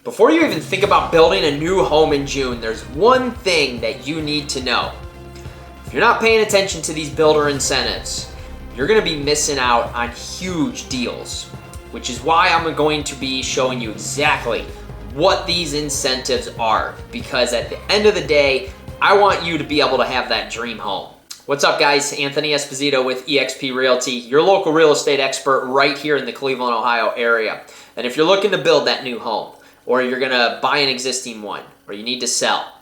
Before you even think about building a new home in June, there's one thing that you need to know. If you're not paying attention to these builder incentives, you're going to be missing out on huge deals, which is why I'm going to be showing you exactly what these incentives are, because at the end of the day, I want you to be able to have that dream home. What's up, guys? Anthony Esposito with eXp Realty, your local real estate expert right here in the Cleveland, Ohio area. And if you're looking to build that new home, or you're gonna buy an existing one, or you need to sell,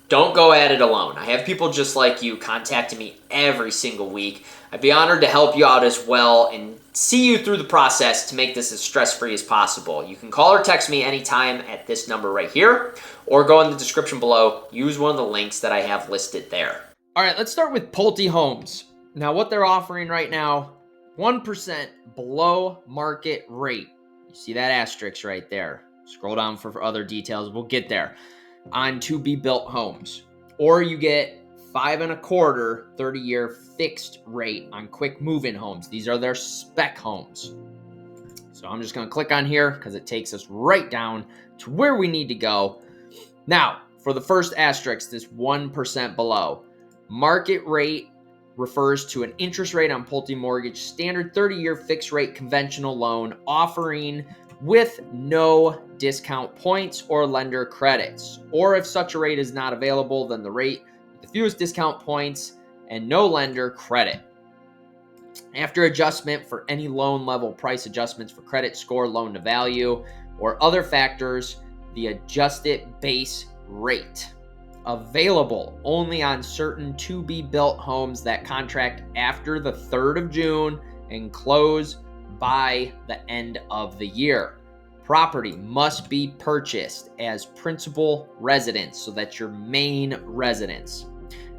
don't go at it alone. I have people just like you contacting me every single week. I'd be honored to help you out as well and see you through the process to make this as stress-free as possible. You can call or text me anytime at this number right here, or go in the description below, use one of the links that I have listed there. All right, let's start with Pulte Homes. Now, what they're offering right now, 1% below market rate. You see that asterisk right there. Scroll down for other details. We'll get there. On to-be-built homes. Or you get 5.25 30-year fixed rate on quick move-in homes. These are their spec homes. So I'm just going to click on here because it takes us right down to where we need to go. Now, for the first asterisk, this 1% below. Market rate refers to an interest rate on Pulte mortgage, standard 30-year fixed rate conventional loan offering with no discount points or lender credits. Or if such a rate is not available, then the rate with the fewest discount points and no lender credit. After adjustment for any loan level price adjustments for credit score, loan to value, or other factors, the adjusted base rate. Available only on certain to-be-built homes that contract after the 3rd of June and close by the end of the year. Property must be purchased as principal residence, so that's your main residence.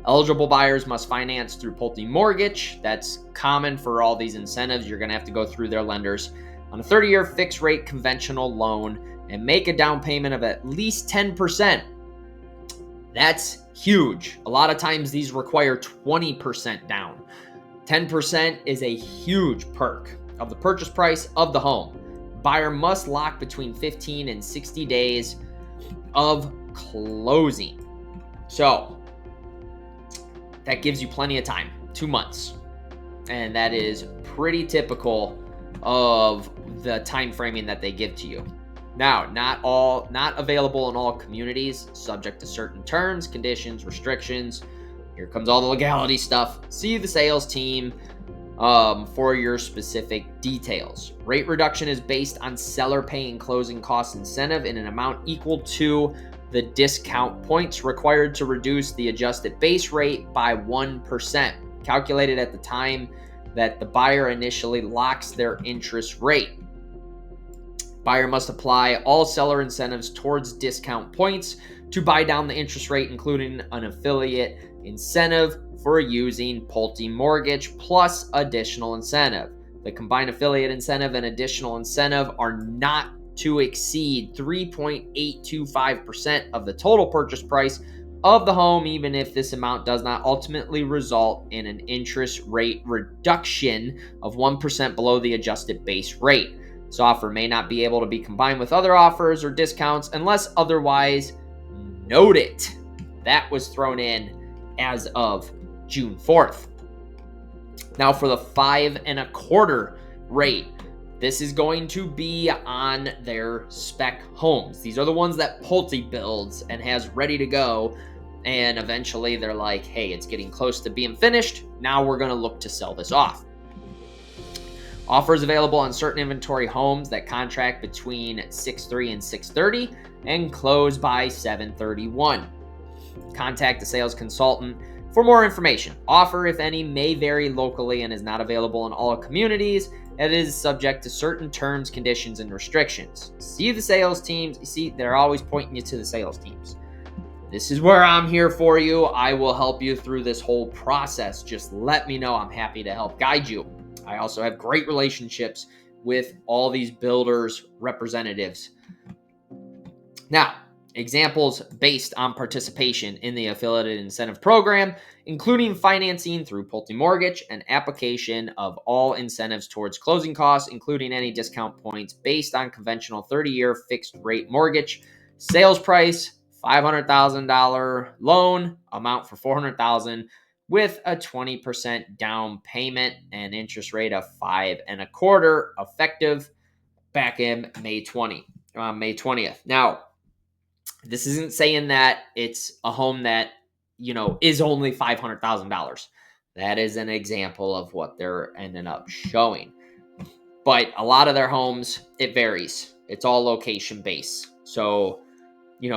Eligible buyers must finance through Pulte Mortgage. That's common for all these incentives. You're going to have to go through their lenders on a 30-year fixed rate conventional loan and make a down payment of at least 10%. That's huge. A lot of times these require 20% down. 10% is a huge perk of the purchase price of the home. Buyer must lock between 15 and 60 days of closing. So that gives you plenty of time, 2 months. And that is pretty typical of the time framing that they give to you. Now, not available in all communities, subject to certain terms, conditions, restrictions. Here comes all the legality stuff. See the sales team for your specific details. Rate reduction is based on seller paying closing cost incentive in an amount equal to the discount points required to reduce the adjusted base rate by 1%, calculated at the time that the buyer initially locks their interest rate. Buyer must apply all seller incentives towards discount points to buy down the interest rate, including an affiliate incentive for using Pulte Mortgage plus additional incentive. The combined affiliate incentive and additional incentive are not to exceed 3.825% of the total purchase price of the home, even if this amount does not ultimately result in an interest rate reduction of 1% below the adjusted base rate. This offer may not be able to be combined with other offers or discounts unless otherwise noted. That was thrown in as of June 4th. Now for the 5.25 rate, this is going to be on their spec homes. These are the ones that Pulte builds and has ready to go. And eventually they're like, hey, it's getting close to being finished. Now we're going to look to sell this off. Offers available on certain inventory homes that contract between 6/3 and 6/30 and close by 7/31. Contact the sales consultant for more information. Offer, if any, may vary locally and is not available in all communities. It is subject to certain terms, conditions, and restrictions. See the sales teams. You see, they're always pointing you to the sales teams. This is where I'm here for you. I will help you through this whole process. Just let me know. I'm happy to help guide you. I also have great relationships with all these builders' representatives. Now, Examples based on participation in the affiliated incentive program, including financing through Pulte Mortgage and application of all incentives towards closing costs, including any discount points based on conventional 30-year fixed rate mortgage, sales price, $500,000 loan, amount for $400,000 with a 20% down payment and interest rate of 5.25%, effective back in May 20th. Now, this isn't saying that it's a home that, is only $500,000. That is an example of what they're ending up showing. But a lot of their homes, it varies. It's all location based. So,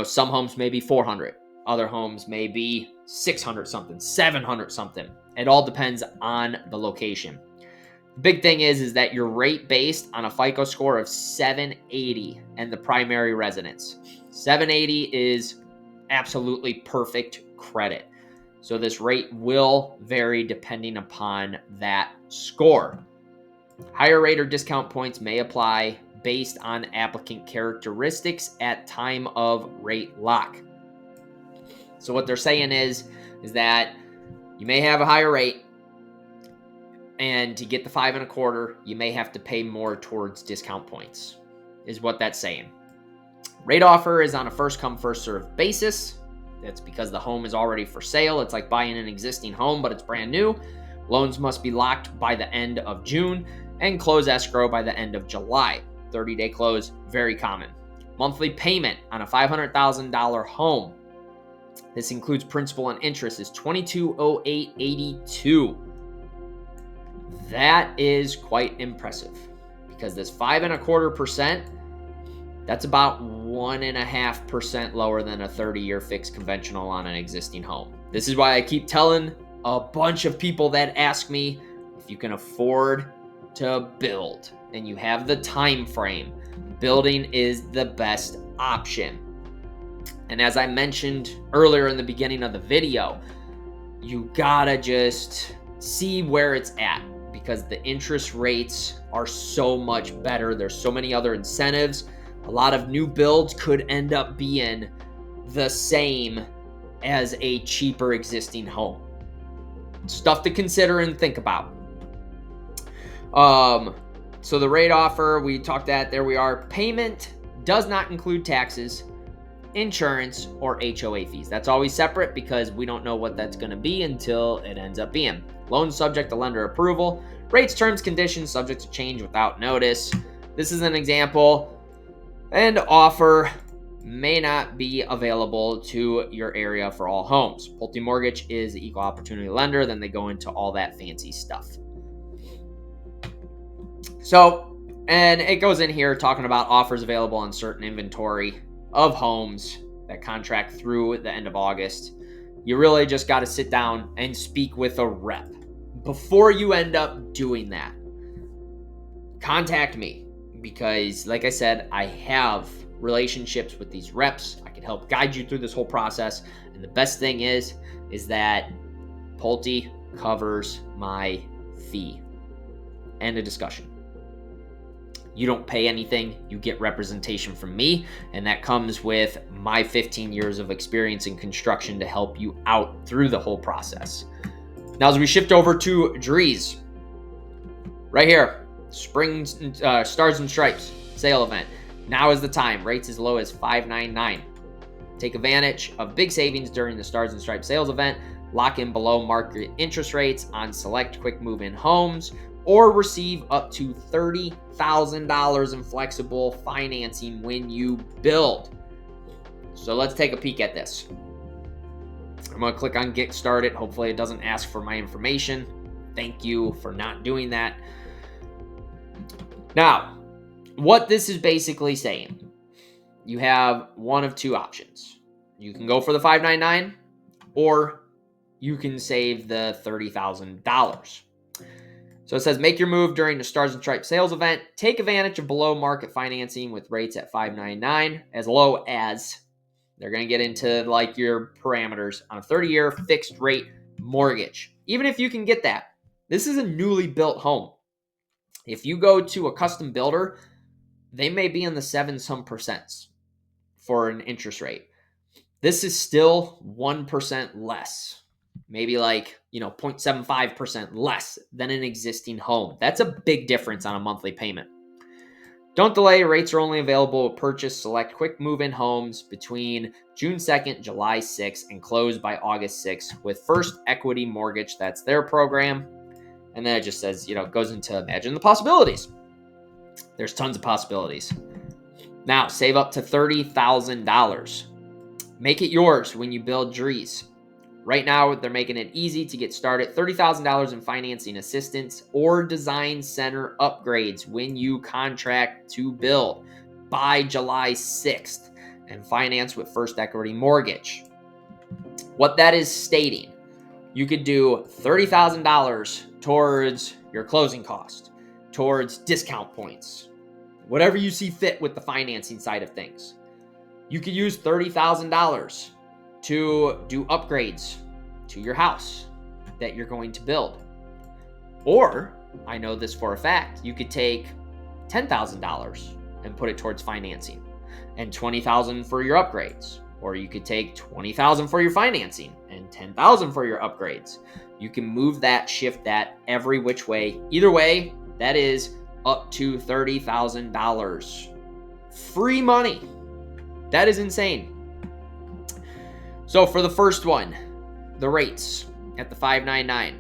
some homes may be 400, other homes may be 600 something, 700 something. It all depends on the location. The big thing is that your rate based on a FICO score of 780 and the primary residence. 780 is absolutely perfect credit. So this rate will vary depending upon that score. Higher rate or discount points may apply based on applicant characteristics at time of rate lock. So what they're saying is that you may have a higher rate, and to get the 5.25, you may have to pay more towards discount points, is what that's saying. Rate offer is on a first come, first served basis. That's because the home is already for sale. It's like buying an existing home, but it's brand new. Loans must be locked by the end of June and close escrow by the end of July. 30-day close, very common. Monthly payment on a $500,000 home. This includes principal and interest is $2,208.82. That is quite impressive because this 5.25%, that's about 1.5% lower than a 30-year fixed conventional on an existing home. This is why I keep telling a bunch of people that ask me, if you can afford to build and you have the time frame, building is the best option. And as I mentioned earlier in the beginning of the video, you gotta just see where it's at, because the interest rates are so much better. There's so many other incentives. A lot of new builds could end up being the same as a cheaper existing home. Stuff to consider and think about. So the rate offer, we talked at, there we are. Payment does not include taxes, insurance, or HOA fees. That's always separate because we don't know what that's going to be until it ends up being. Loan subject to lender approval. Rates, terms, conditions subject to change without notice. This is an example. And offer may not be available to your area for all homes. Pulte Mortgage is the equal opportunity lender. Then they go into all that fancy stuff. So, and it goes in here talking about offers available on certain inventory of homes that contract through the end of August. You really just got to sit down and speak with a rep. Before you end up doing that, contact me, because like I said, I have relationships with these reps. I can help guide you through this whole process. And the best thing is that Pulte covers my fee. End of discussion. You don't pay anything. You get representation from me, and that comes with my 15 years of experience in construction to help you out through the whole process. Now, as we shift over to Drees, right here, Spring Stars and Stripes sale event. Now is the time. Rates as low as $599. Take advantage of big savings during the Stars and Stripes sales event. Lock in below market interest rates on select quick move-in homes, or receive up to $30,000 in flexible financing when you build. So let's take a peek at this. I'm going to click on Get Started. Hopefully it doesn't ask for my information. Thank you for not doing that. Now, what this is basically saying, you have one of two options. You can go for the $599, or you can save the $30,000. So it says, make your move during the Stars and Stripes sales event. Take advantage of below market financing with rates at $599, as low as, they're going to get into like your parameters, on a 30-year fixed rate mortgage. Even if you can get that, this is a newly built home. If you go to a custom builder, they may be in the 7% for an interest rate. This is still 1% less, maybe like, 0.75% less than an existing home. That's a big difference on a monthly payment. Don't delay. Rates are only available to purchase select quick move-in homes between June 2nd, July 6th, and close by August 6th with First Equity Mortgage. That's their program. And then it just says, goes into imagine the possibilities. There's tons of possibilities. Now, save up to $30,000. Make it yours when you build Drees. Right now, they're making it easy to get started. $30,000 in financing assistance or design center upgrades when you contract to build by July 6th and finance with First Equity Mortgage. What that is stating, you could do $30,000 towards your closing cost, towards discount points, whatever you see fit with the financing side of things. You could use $30,000 to do upgrades to your house that you're going to build. Or, I know this for a fact, you could take $10,000 and put it towards financing and $20,000 for your upgrades. Or you could take $20,000 for your financing and $10,000 for your upgrades. You can move that, shift that every which way. Either way, that is up to $30,000. Free money. That is insane. So for the first one, the rates at the 5.99.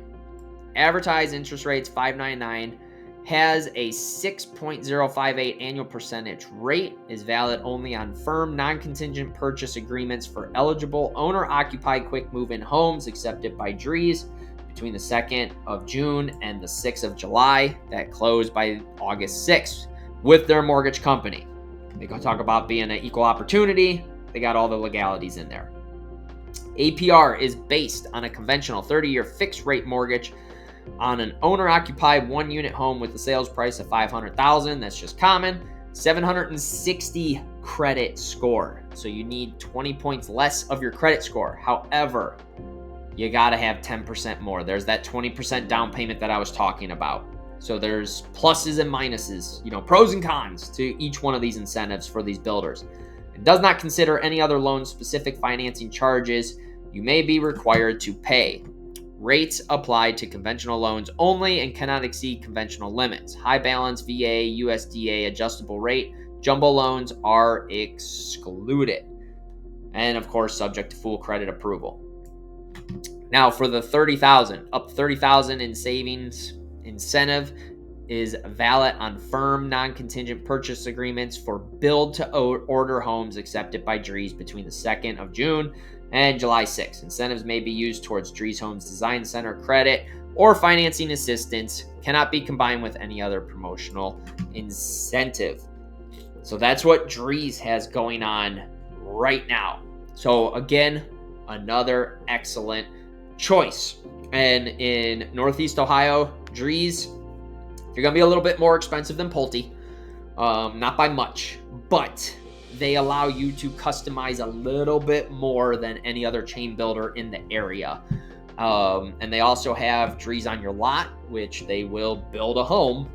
Advertised interest rates 5.99 has a 6.058 annual percentage rate, is valid only on firm non-contingent purchase agreements for eligible owner-occupied quick move-in homes accepted by Drees between the 2nd of June and the 6th of July that close by August 6th with their mortgage company. They go talk about being an equal opportunity. They got all the legalities in there. APR is based on a conventional 30-year fixed rate mortgage on an owner-occupied one-unit home with a sales price of $500,000. That's just common. 760 credit score. So you need 20 points less of your credit score. However, you got to have 10% more. There's that 20% down payment that I was talking about. So there's pluses and minuses, pros and cons to each one of these incentives for these builders. It does not consider any other loan-specific financing charges you may be required to pay. Rates apply to conventional loans only and cannot exceed conventional limits. High balance, VA, USDA, adjustable rate, jumbo loans are excluded. And of course, subject to full credit approval. Now for the $30,000, up $30,000 in savings incentive is valid on firm non-contingent purchase agreements for build-to-order homes accepted by Drees between the 2nd of June and July 6th. Incentives may be used towards Drees Homes Design Center credit or financing assistance, cannot be combined with any other promotional incentive. So that's what Drees has going on right now. So again, another excellent choice. And in Northeast Ohio, Drees, you're going to be a little bit more expensive than Pulte. Not by much, but they allow you to customize a little bit more than any other chain builder in the area. And they also have Drees on your lot, which they will build a home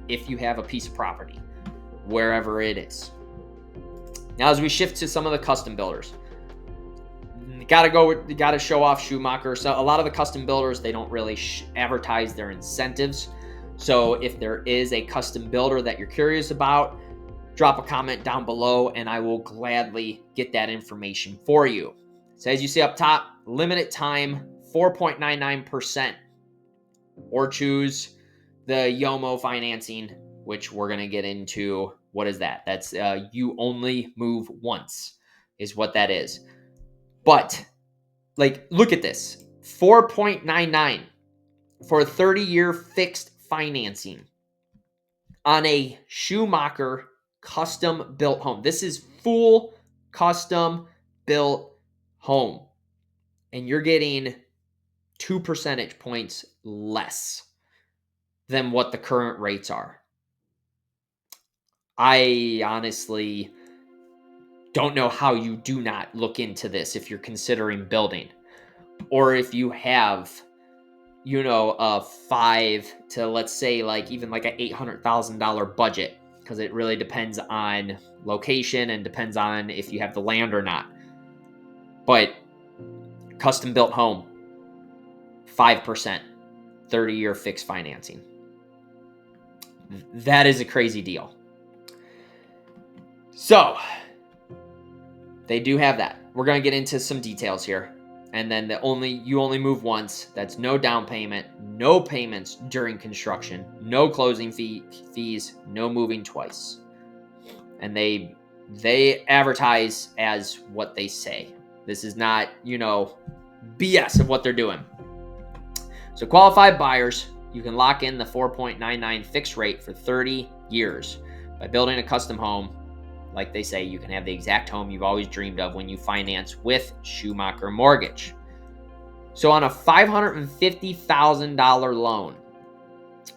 if you have a piece of property, wherever it is. Now, as we shift to some of the custom builders, you gotta show off Schumacher. So a lot of the custom builders, they don't really advertise their incentives. So if there is a custom builder that you're curious about, drop a comment down below and I will gladly get that information for you. So as you see up top, limited time, 4.99%, or choose the YOMO financing, which we're going to get into. What is that? That's you only move once is what that is. But look at this, 4.99 for a 30-year fixed financing on a Schumacher custom built home. This is full custom built home. And you're getting 2 percentage points less than what the current rates are. I honestly don't know how you do not look into this if you're considering building, or if you have, a 5 to, let's say, even a $800,000 budget, because it really depends on location and depends on if you have the land or not. But custom built home, 5%, 30-year fixed financing. That is a crazy deal. So they do have that. We're going to get into some details here. And then you only move once. That's no down payment, no payments during construction, no closing fees, no moving twice. And they advertise as what they say. This is not, BS of what they're doing. So qualified buyers, you can lock in the 4.99 fixed rate for 30 years. By building a custom home, like they say, you can have the exact home you've always dreamed of when you finance with Schumacher Mortgage. So on a $550,000 loan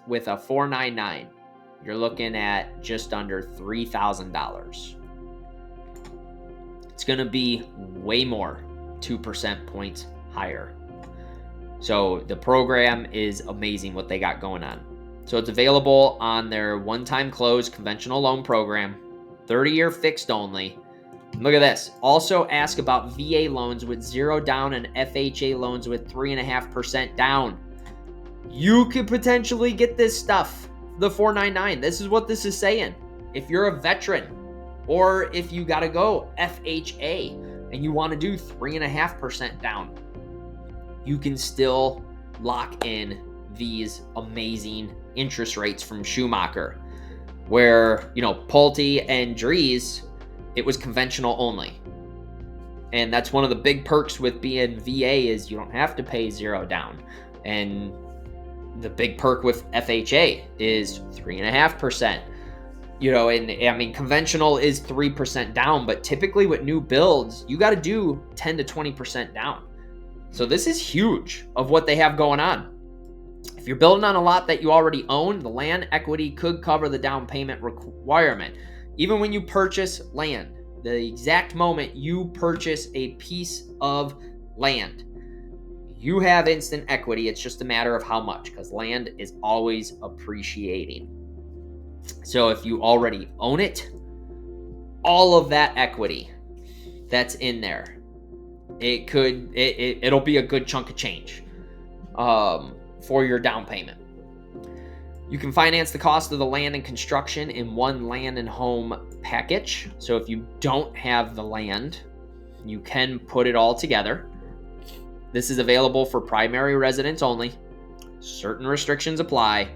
with a 4.99, you're looking at just under $3,000. It's going to be way more, 2% points higher. So the program is amazing what they got going on. So it's available on their one-time close conventional loan program, 30-year fixed only. Look at this. Also ask about VA loans with 0 down and FHA loans with 3.5% down. You could potentially get this stuff, the 499. This is what this is saying. If you're a veteran or if you got to go FHA and you want to do 3.5% down, you can still lock in these amazing interest rates from Schumacher. Where, Pulte and Drees, it was conventional only. And that's one of the big perks with being VA is you don't have to pay 0 down. And the big perk with FHA is 3.5%. Conventional is 3% down, but typically with new builds, you got to do 10 to 20% down. So this is huge of what they have going on. If you're building on a lot that you already own, the land equity could cover the down payment requirement. Even when you purchase land, the exact moment you purchase a piece of land, you have instant equity. It's just a matter of how much, because land is always appreciating. So if you already own it, all of that equity that's in there, it'll be a good chunk of change for your down payment. You can finance the cost of the land and construction in one land and home package. So if you don't have the land, you can put it all together. This is available for primary residents only. Certain restrictions apply.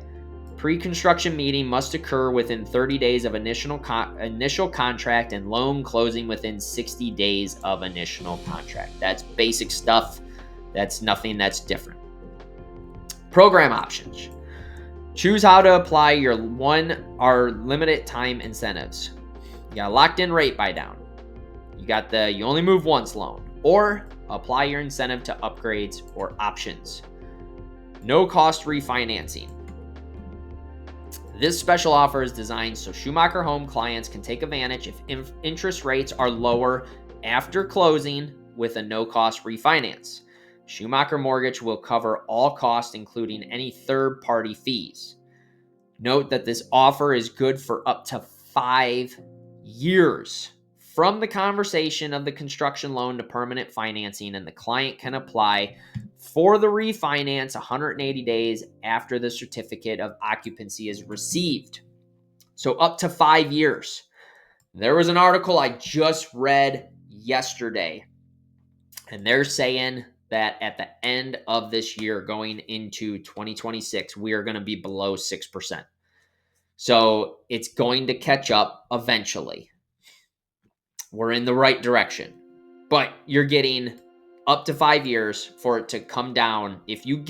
Pre-construction meeting must occur within 30 days of initial contract and loan closing within 60 days of initial contract. That's basic stuff. That's nothing that's different. Program options. Choose how to apply your limited time incentives. You got a locked in rate buy down. You got the you only move once loan, or apply your incentive to upgrades or options. No cost refinancing. This special offer is designed so Schumacher Home clients can take advantage if interest rates are lower after closing with a no-cost refinance. Schumacher Mortgage will cover all costs, including any third-party fees. Note that this offer is good for up to 5 years from the conversation of the construction loan to permanent financing, and the client can apply for the refinance 180 days after the certificate of occupancy is received. So up to 5 years. There was an article I just read yesterday, and they're saying that at the end of this year, going into 2026, we are going to be below 6%. So it's going to catch up eventually. We're in the right direction, but you're getting up to 5 years for it to come down. If you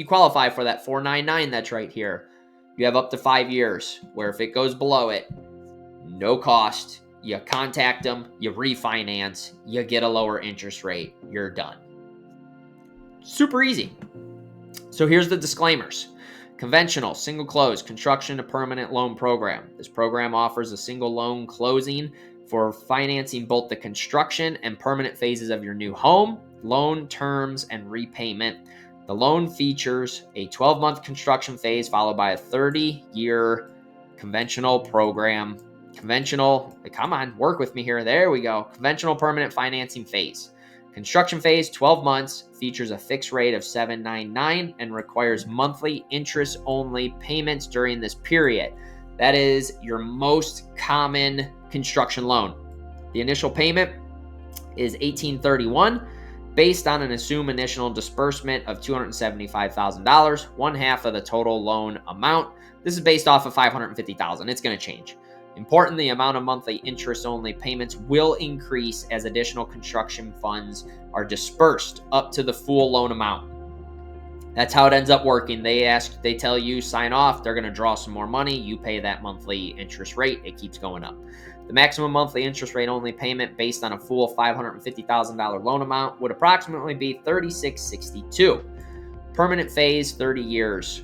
qualify for that 499, that's right here, you have up to 5 years where if it goes below it, no cost, you contact them, you refinance, you get a lower interest rate, you're done. Super easy. So here's the disclaimers. Conventional, single close, construction to permanent loan program. This program offers a single loan closing for financing both the construction and permanent phases of your new home, loan terms, and repayment. The loan features a 12-month construction phase followed by a 30-year conventional program. Conventional, come on, work with me here. There we go. Conventional permanent financing phase. Construction phase, 12 months, features a fixed rate of 7.99 and requires monthly interest-only payments during this period. That is your most common construction loan. The initial payment is $1,831 based on an assumed initial disbursement of $275,000, one half of the total loan amount. This is based off of $550,000. It's going to change. Important, the amount of monthly interest-only payments will increase as additional construction funds are dispersed up to the full loan amount. That's how it ends up working. They tell you, sign off, they're going to draw some more money, you pay that monthly interest rate, it keeps going up. The maximum monthly interest rate only payment based on a full $550,000 loan amount would approximately be $36.62. Permanent phase, 30 years.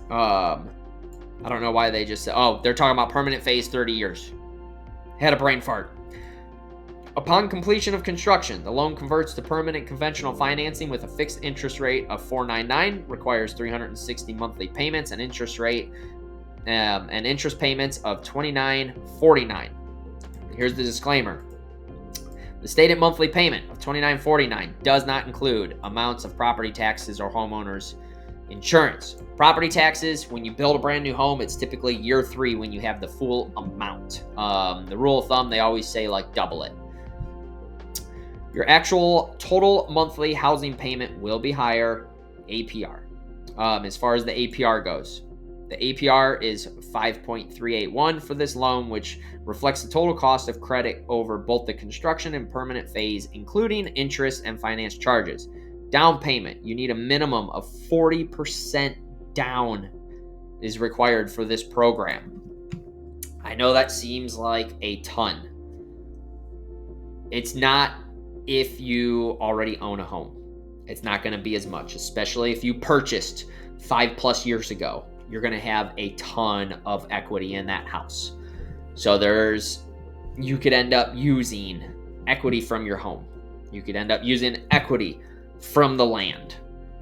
I don't know why they just said, they're talking about permanent phase, 30 years. Had a brain fart. Upon completion of construction, the loan converts to permanent conventional financing with a fixed interest rate of 4.99, requires 360 monthly payments and interest payments of $29.49. Here's the disclaimer. The stated monthly payment of $29.49 does not include amounts of property taxes or homeowners insurance. Property taxes, when you build a brand new home, it's typically year 3 when you have the full amount. The rule of thumb, they always say double it. Your actual total monthly housing payment will be higher. APR. As far as the APR goes, the APR is 5.381 for this loan, which reflects the total cost of credit over both the construction and permanent phase, including interest and finance charges. Down payment, you need a minimum of 40% down is required for this program. I know that seems like a ton. It's not if you already own a home. It's not going to be as much, especially if you purchased 5+ years ago. You're going to have a ton of equity in that house. So you could end up using equity from your home. You could end up using equity from the land.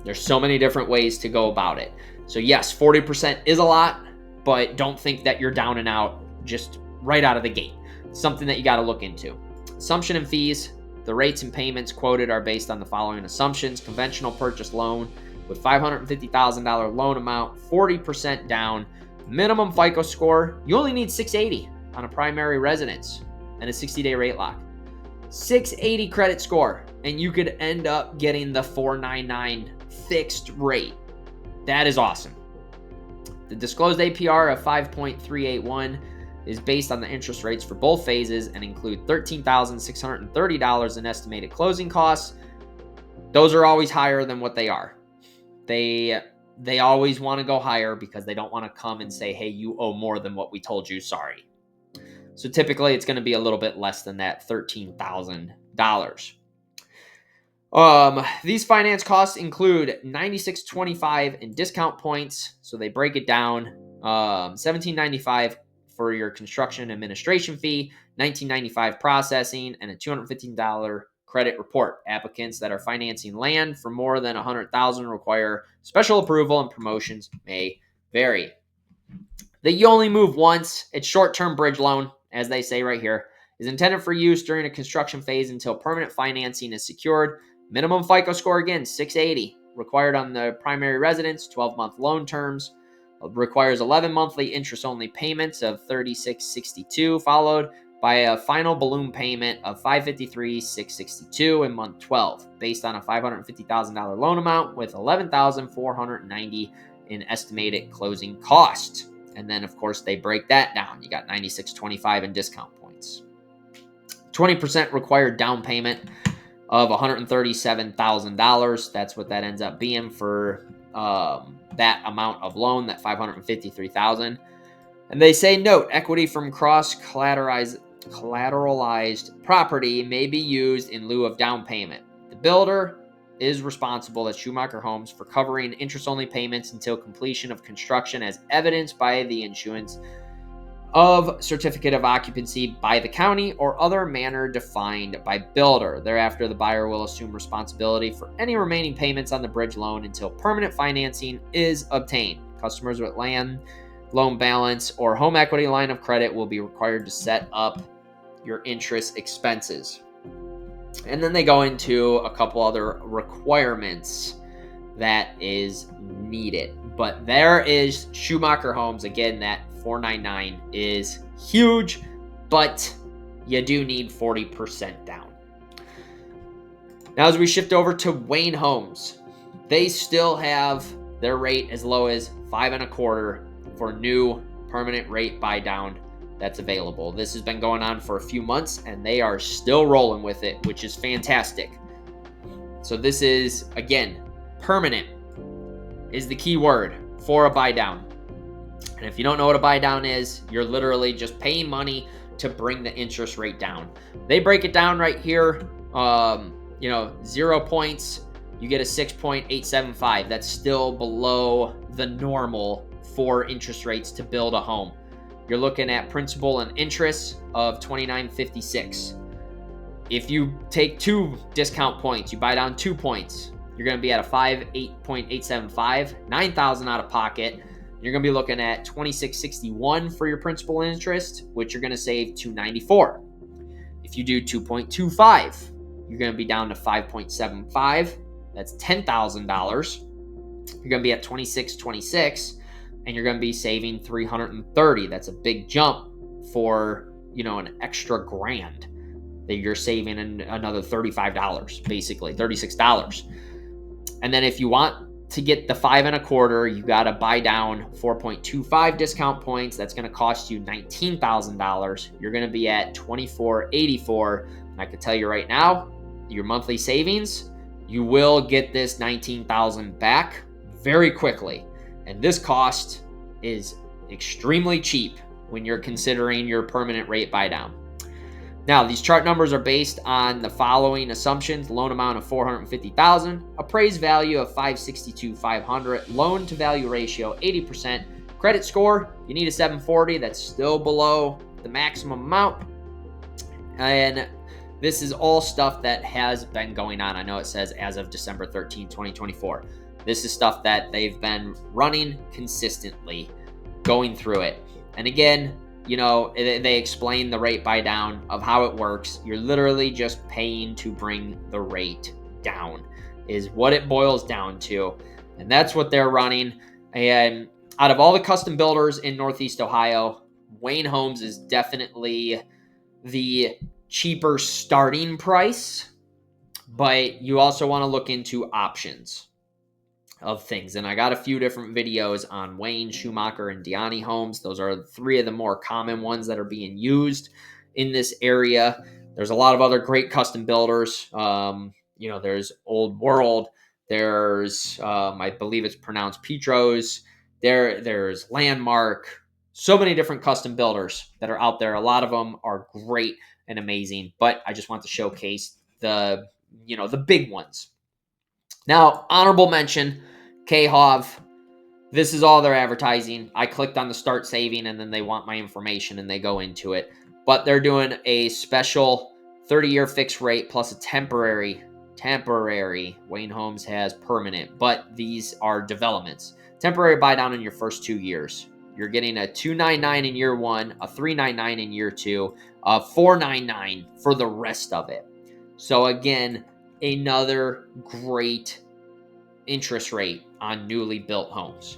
There's so many different ways to go about it. So yes, 40% is a lot, but don't think that you're down and out just right out of the gate. It's something that you got to look into. Assumption and fees. The rates and payments quoted are based on the following assumptions. Conventional purchase loan with $550,000 loan amount, 40% down, minimum FICO score. You only need 680 on a primary residence and a 60-day rate lock. 680 credit score, and you could end up getting the 4.99 fixed rate. That is awesome. The disclosed APR of 5.381 is based on the interest rates for both phases and include $13,630 in estimated closing costs. Those are always higher than what they are. They always want to go higher because they don't want to come and say, hey, you owe more than what we told you, sorry. So typically it's going to be a little bit less than that $13,000. These finance costs include $96.25 in discount points. So they break it down. $17.95 for your construction administration fee, $19.95 processing, and a $215 credit report. Applicants that are financing land for more than $100,000 require special approval, and promotions may vary. That you only move once. It's short-term bridge loan, as they say right here, is intended for use during a construction phase until permanent financing is secured. Minimum FICO score, again, 680. Required on the primary residence, 12-month loan terms. Requires 11 monthly interest-only payments of $36.62, followed by a final balloon payment of $553,662 in month 12, based on a $550,000 loan amount with $11,490 in estimated closing cost. And then, of course, they break that down. You got $96.25 in discount points. 20% required down payment of $137,000. That's what that ends up being for that amount of loan, that $553,000. And they say, note, equity from cross-collateralized property may be used in lieu of down payment. The builder is responsible at Schumacher Homes for covering interest-only payments until completion of construction, as evidenced by the issuance of certificate of occupancy by the county or other manner defined by builder. Thereafter, the buyer will assume responsibility for any remaining payments on the bridge loan until permanent financing is obtained. Customers with land, loan balance, or home equity line of credit will be required to set up your interest expenses. And then they go into a couple other requirements that is needed. But there is Schumacher Homes. Again, that $499 is huge, but you do need 40% down. Now, as we shift over to Wayne Homes, they still have their rate as low as 5.25% for new permanent rate buy down that's available. This has been going on for a few months, and they are still rolling with it, which is fantastic. So this is, again, permanent is the key word for a buy down. And if you don't know what a buy down is, you're literally just paying money to bring the interest rate down. They break it down right here. 0 points, you get a 6.875. That's still below the normal for interest rates to build a home. You're looking at principal and interest of $29.56. If you take 2 discount points, you buy down 2 points, you're going to be at a 8.875, $9,000 out of pocket. You're going to be looking at $26.61 for your principal and interest, which you're going to save $294. If you do 2.25, you're going to be down to 5.75. That's $10,000. You're going to be at $26.26, and you're going to be saving $330. That's a big jump for, an extra grand that you're saving in another $35, basically $36. And then if you want to get the 5.25, you got to buy down 4.25 discount points. That's going to cost you $19,000. You're going to be at $24.84. And I can tell you right now, your monthly savings, you will get this $19,000 back very quickly. And this cost is extremely cheap when you're considering your permanent rate buy down. Now, these chart numbers are based on the following assumptions: loan amount of $450,000, appraised value of $562,500, loan to value ratio 80%, credit score, you need a 740. That's still below the maximum amount. And this is all stuff that has been going on. I know it says as of December 13, 2024. This is stuff that they've been running consistently, going through it. And again, they explain the rate buy down of how it works. You're literally just paying to bring the rate down is what it boils down to. And that's what they're running. And out of all the custom builders in Northeast Ohio, Wayne Homes is definitely the cheaper starting price, but you also want to look into options of things. And I got a few different videos on Wayne, Schumacher, and Diani Homes. Those are 3 of the more common ones that are being used in this area. There's a lot of other great custom builders. There's Old World. There's, I believe it's pronounced Petros. There's Landmark. So many different custom builders that are out there. A lot of them are great and amazing, but I just want to showcase the big ones. Now, honorable mention, K-Hov. This is all their advertising. I clicked on the start saving, and then they want my information, and they go into it. But they're doing a special 30-year fixed rate plus a temporary. Wayne Homes has permanent, but these are developments. Temporary buy down in your first 2 years. You're getting a $299 in year 1, a $399 in year 2, a $499 for the rest of it. So again, another great interest rate on newly built homes.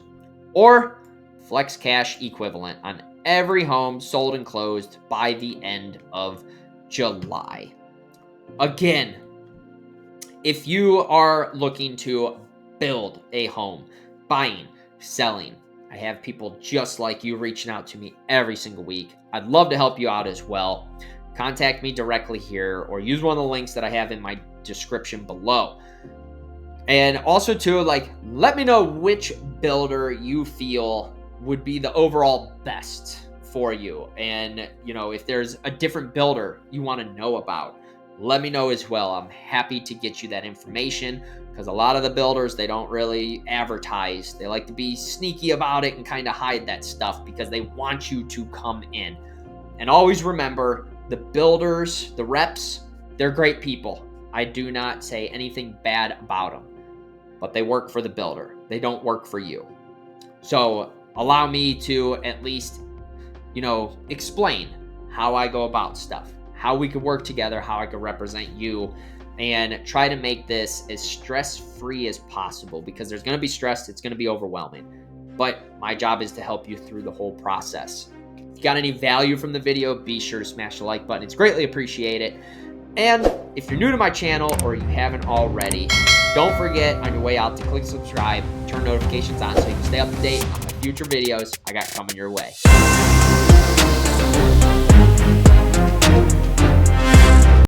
Or flex cash equivalent on every home sold and closed by the end of July. Again, if you are looking to build a home, buying, selling, I have people just like you reaching out to me every single week. I'd love to help you out as well. Contact me directly here or use one of the links that I have in my description below. And also too, let me know which builder you feel would be the overall best for you. And, if there's a different builder you want to know about, let me know as well. I'm happy to get you that information because a lot of the builders, they don't really advertise. They like to be sneaky about it and kind of hide that stuff because they want you to come in. And always remember, the builders, the reps, they're great people. I do not say anything bad about them, but they work for the builder. They don't work for you. So allow me to at least, explain how I go about stuff, how we could work together, how I could represent you, and try to make this as stress-free as possible, because there's going to be stress. It's going to be overwhelming. But my job is to help you through the whole process. If you got any value from the video, be sure to smash the like button. It's greatly appreciated. And if you're new to my channel or you haven't already, don't forget on your way out to click subscribe, turn notifications on so you can stay up to date on my future videos I got coming your way.